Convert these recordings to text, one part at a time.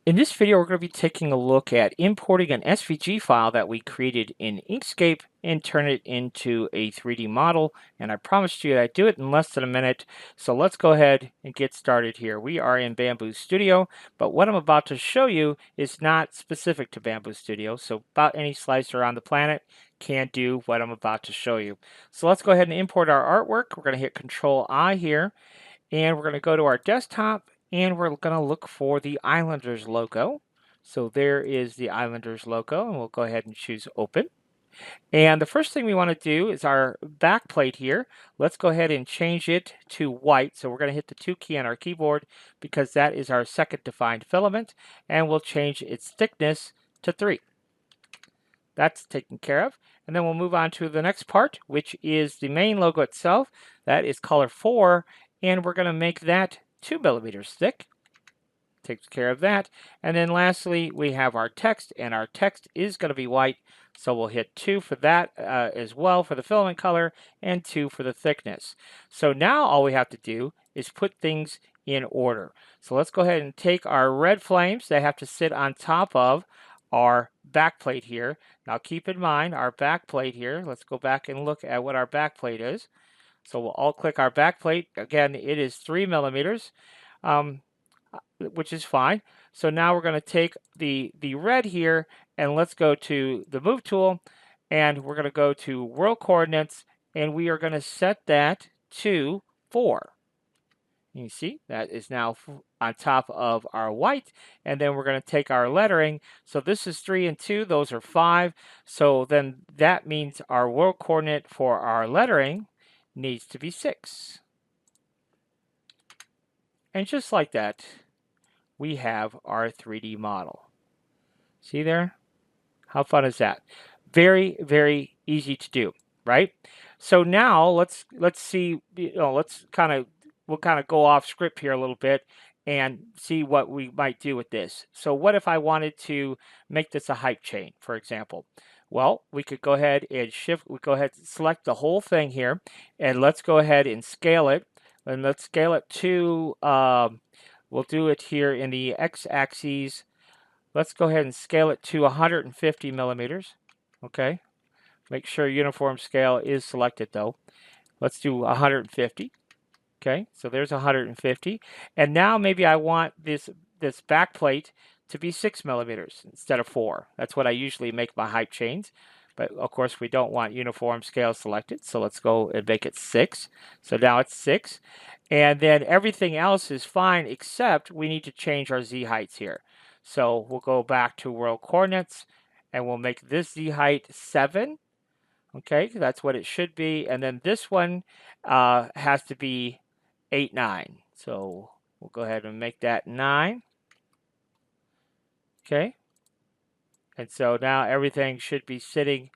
In this video, we're going to be taking a look at importing an SVG file that we created in Inkscape and turn it into a 3D model. And I promised you I'd do it in less than a minute. So let's go ahead and get started here. We are in Bamboo Studio, but what I'm about to show you is not specific to Bamboo Studio. So about any slicer on the planet can do what I'm about to show you. So let's go ahead and import our artwork. We're going to hit Control I here, and we're going to go to our desktop. And we're going to look for the Islanders logo. So there is the Islanders logo, and we'll go ahead and choose Open. And the first thing we want to do is our backplate here. Let's go ahead and change it to white. So we're going to hit the 2 key on our keyboard because that is our second defined filament. And we'll change its thickness to 3. That's taken care of. And then we'll move on to the next part, which is the main logo itself. That is color 4. And we're going to make that 2 millimeters thick. Takes care of that. And then lastly, we have our text, and our text is going to be white. So we'll hit 2 for that as well for the filament color, and 2 for the thickness. So now all we have to do is put things in order. So let's go ahead and take our red flames that have to sit on top of our backplate here. Now keep in mind our backplate here. Let's go back and look at what our backplate is. So we'll all click our backplate. Again, it is 3 millimeters, which is fine. So now we're going to take the red here, and let's go to the Move tool, and we're going to go to World Coordinates, and we are going to set that to 4. You see, that is now on top of our white, and then we're going to take our lettering. So this is 3 and 2, those are 5. So then that means our world coordinate for our lettering needs to be 6. And just like that, we have our 3D model. See there? How fun is that? Very, very easy to do, right? So now let's see, we'll kind of go off script here a little bit and see what we might do with this. So what if I wanted to make this a height chain, for example? Well, we could go ahead and select the whole thing here, and let's go ahead and scale it. And let's scale it to, we'll do it here in the x-axis. Let's go ahead and scale it to 150 millimeters. Okay. Make sure uniform scale is selected though. Let's do 150. Okay, so there's 150. And now maybe I want this back plate to be 6 millimeters instead of 4. That's what I usually make my height chains. But of course we don't want uniform scale selected. So let's go and make it 6. So now it's 6. And then everything else is fine except we need to change our z heights here. So we'll go back to world coordinates and we'll make this z height 7. Okay, that's what it should be. And then this one has to be 8, 9. So we'll go ahead and make that 9. Okay. And so now everything should be sitting.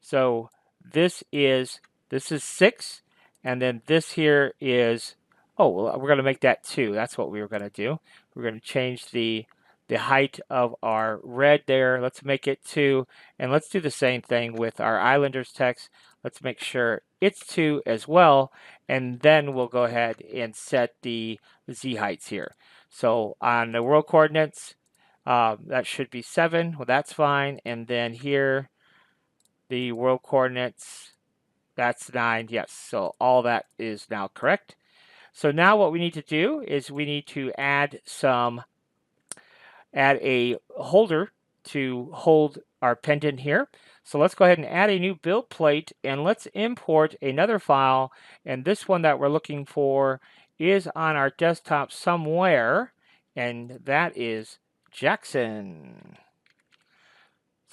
So this is 6. And then this here is, oh, well, we're going to make that 2. That's what we were going to do. We're going to change the height of our red there. Let's make it 2. And let's do the same thing with our Islanders text. Let's make sure it's 2 as well. And then we'll go ahead and set the z heights here. So on the world coordinates, that should be 7. Well, that's fine. And then here, the world coordinates, that's 9. Yes, so all that is now correct. So now what we need to do is we need to add a holder to hold our pendant here. So let's go ahead and add a new build plate, and let's import another file. And this one that we're looking for is on our desktop somewhere, and that is Jackson.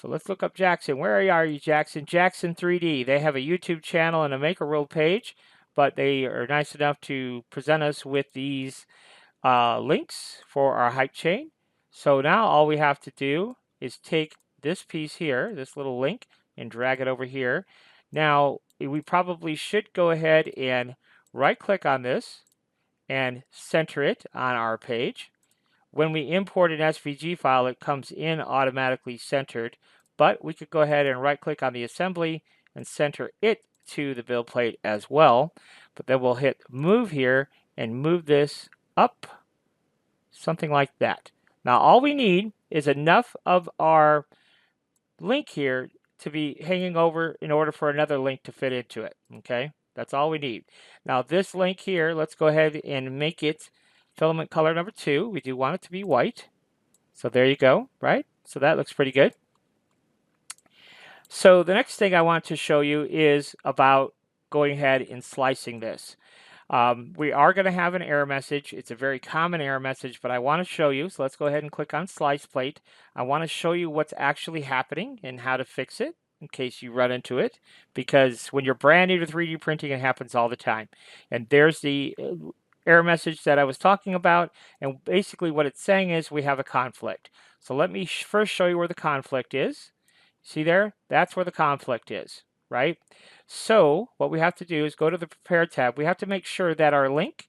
So let's look up Jackson. Where are you, Jackson? Jackson 3D. They have a YouTube channel and a Make a World page, but they are nice enough to present us with these links for our height chain. So now all we have to do is take this piece here, this little link, and drag it over here. Now, we probably should go ahead and right-click on this and center it on our page. When we import an SVG file, it comes in automatically centered, but we could go ahead and right-click on the assembly and center it to the build plate as well. But then we'll hit Move here and move this up, something like that. Now all we need is enough of our link here to be hanging over in order for another link to fit into it. Okay, that's all we need. Now this link here, let's go ahead and make it filament color number 2. We do want it to be white. So there you go, right? So that looks pretty good. So the next thing I want to show you is about going ahead and slicing this. We are going to have an error message. It's a very common error message, but I want to show you. So let's go ahead and click on Slice Plate. I want to show you what's actually happening and how to fix it in case you run into it. Because when you're brand new to 3D printing, it happens all the time. And there's the error message that I was talking about. And basically what it's saying is we have a conflict. So let me first show you where the conflict is. See there? That's where the conflict is, right? So what we have to do is go to the Prepare tab. We have to make sure that our link,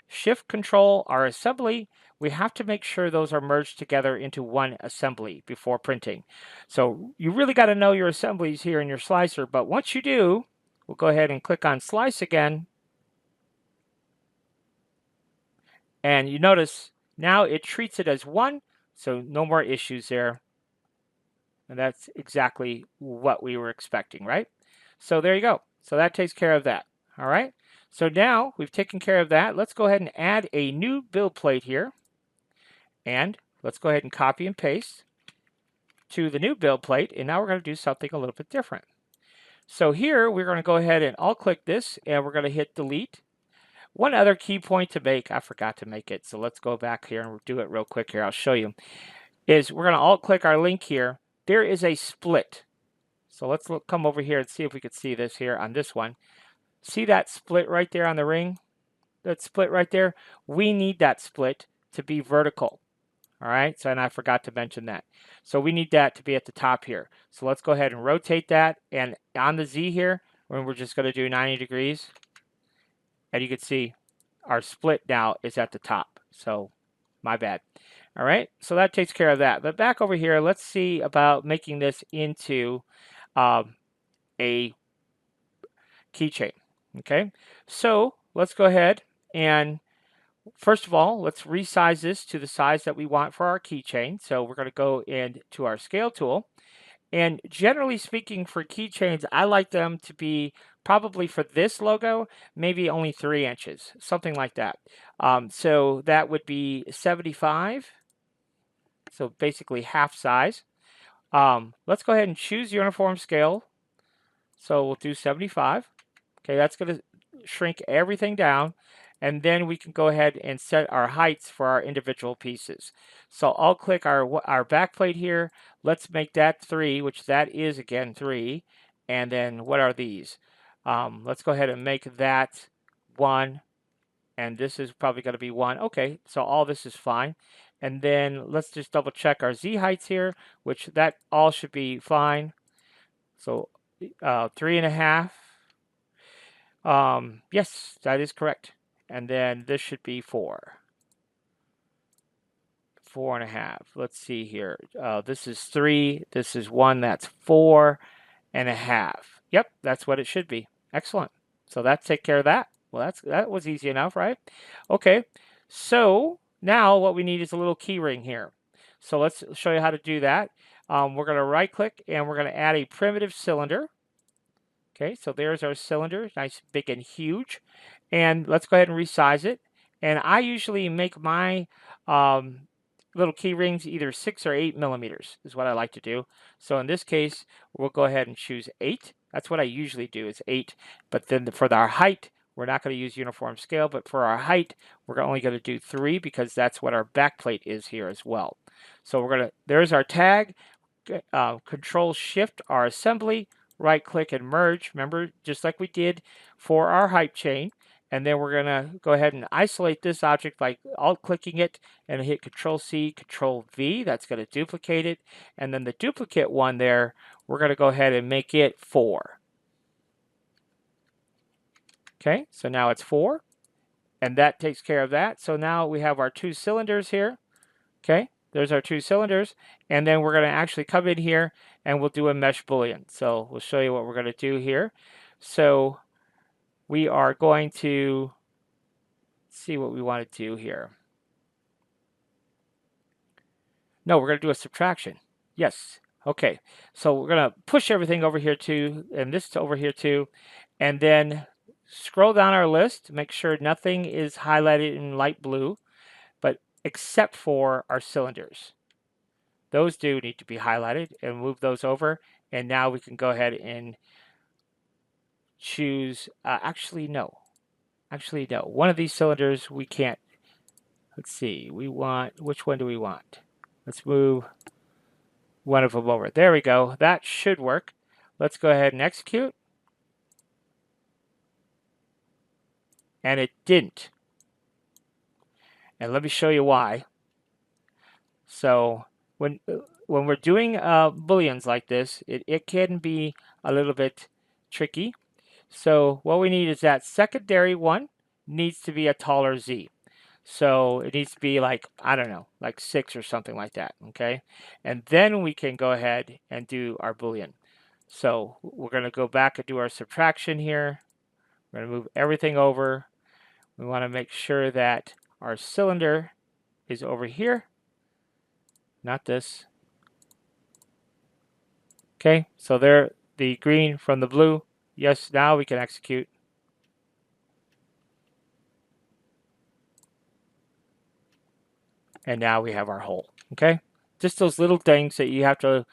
Shift Control, our assembly, we have to make sure those are merged together into one assembly before printing. So you really got to know your assemblies here in your slicer, but once you do, we'll go ahead and click on Slice again. And you notice now it treats it as one, so no more issues there. And that's exactly what we were expecting, right? So there you go. So that takes care of that. All right. So now we've taken care of that. Let's go ahead and add a new build plate here. And let's go ahead and copy and paste to the new build plate. And now we're going to do something a little bit different. So here we're going to go ahead and alt click this and we're going to hit delete. One other key point to make, I forgot to make it. So let's go back here and do it real quick here. I'll show you. Is we're going to alt click our link here. There is a split. So let's come over here and see if we can see this here on this one. See that split right there on the ring? That split right there? We need that split to be vertical. All right, so and I forgot to mention that. So we need that to be at the top here. So let's go ahead and rotate that. And on the Z here, we're just going to do 90 degrees. And you can see our split now is at the top. So my bad. All right, so that takes care of that. But back over here, let's see about making this into a keychain. Okay, so let's go ahead and first of all, let's resize this to the size that we want for our keychain. So we're going to go into our scale tool. And generally speaking, for keychains, I like them to be probably for this logo, maybe only 3 inches, something like that. So that would be 75. So basically half size. Let's go ahead and choose uniform scale. So we'll do 75. Okay, that's going to shrink everything down. And then we can go ahead and set our heights for our individual pieces. So I'll click our back plate here. Let's make that 3, which that is again 3. And then what are these? Let's go ahead and make that 1. And this is probably going to be 1. Okay, so all this is fine. And then let's just double check our Z heights here, which that all should be fine. So 3.5. Yes, that is correct. And then this should be 4. 4.5. Let's see here. This is 3. This is 1. That's 4.5. Yep, that's what it should be. Excellent. So that's take care of that. Well, that was easy enough, right? Okay. So now what we need is a little key ring here. So let's show you how to do that. We're going to right click and we're going to add a primitive cylinder. Okay, so there's our cylinder, nice big and huge. And let's go ahead and resize it. And I usually make my little key rings either 6 or 8 millimeters is what I like to do. So in this case, we'll go ahead and choose 8. That's what I usually do is 8. But then for our height, we're not going to use uniform scale, but for our height, we're only going to do 3 because that's what our back plate is here as well. So there's our tag, Control Shift our assembly, right click and merge, remember, just like we did for our hype chain. And then we're going to go ahead and isolate this object by alt clicking it and hit Control C, Control V. That's going to duplicate it. And then the duplicate one there, we're going to go ahead and make it 4. Okay, so now it's 4. And that takes care of that. So now we have our 2 cylinders here. Okay, there's our 2 cylinders. And then we're going to actually come in here and we'll do a mesh boolean. So we'll show you what we're going to do here. So we are going to see what we want to do here. No, we're going to do a subtraction. Yes. Okay. So we're going to push everything over here too, and this to over here too, and then scroll down our list, make sure nothing is highlighted in light blue, but except for our cylinders. Those do need to be highlighted, and move those over. And now we can go ahead and choose, actually no. Actually no. One of these cylinders we can't. Let's see. We want, which one do we want? Let's move one of them over. There we go. That should work. Let's go ahead and execute. And it didn't. And let me show you why. So when we're doing booleans like this, it can be a little bit tricky. So what we need is that secondary one needs to be a taller z. So it needs to be like, I don't know, like 6 or something like that, okay? And then we can go ahead and do our boolean. So we're going to go back and do our subtraction here. We're going to move everything over. We want to make sure that our cylinder is over here, not this. Okay, so there, the green from the blue. Yes, now we can execute. And now we have our hole, okay? Just those little things that you have to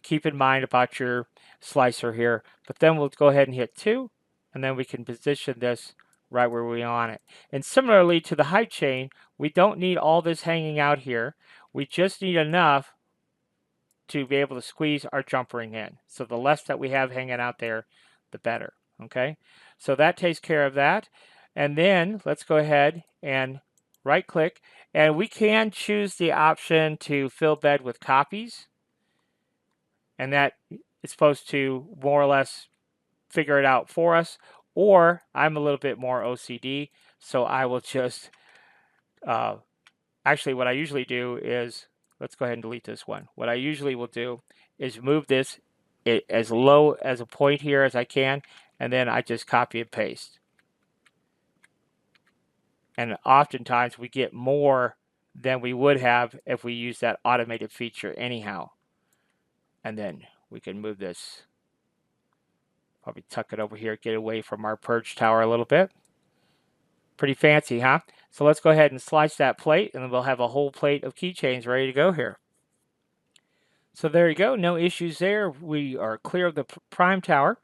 keep in mind about your slicer here. But then we'll go ahead and hit 2, and then we can position this right where we want it. And similarly to the height chain, we don't need all this hanging out here. We just need enough to be able to squeeze our jump ring in. So the less that we have hanging out there, the better, okay? So that takes care of that. And then let's go ahead and right click, and we can choose the option to fill bed with copies, and that is supposed to more or less figure it out for us. Or I'm a little bit more OCD, so I will just actually what I usually do is, let's go ahead and delete this one. What I usually will do is move this as low as a point here as I can, and then I just copy and paste. And oftentimes we get more than we would have if we use that automated feature anyhow. And then we can move this, probably tuck it over here, get away from our purge tower a little bit. Pretty fancy, huh? So let's go ahead and slice that plate, and then we'll have a whole plate of keychains ready to go here. So there you go, no issues there. We are clear of the prime tower.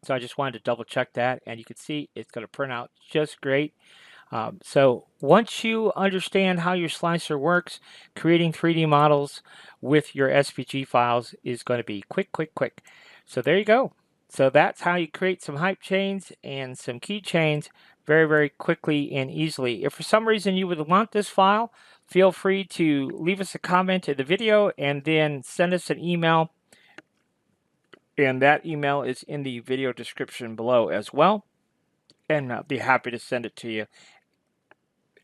So I just wanted to double check that, and you can see it's going to print out just great. So once you understand how your slicer works, creating 3D models with your SVG files is going to be quick, quick, quick. So there you go. So that's how you create some hype chains and some keychains very, very quickly and easily. If for some reason you would want this file, feel free to leave us a comment in the video and then send us an email. And that email is in the video description below as well. And I'll be happy to send it to you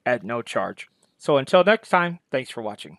at no charge. So until next time, thanks for watching.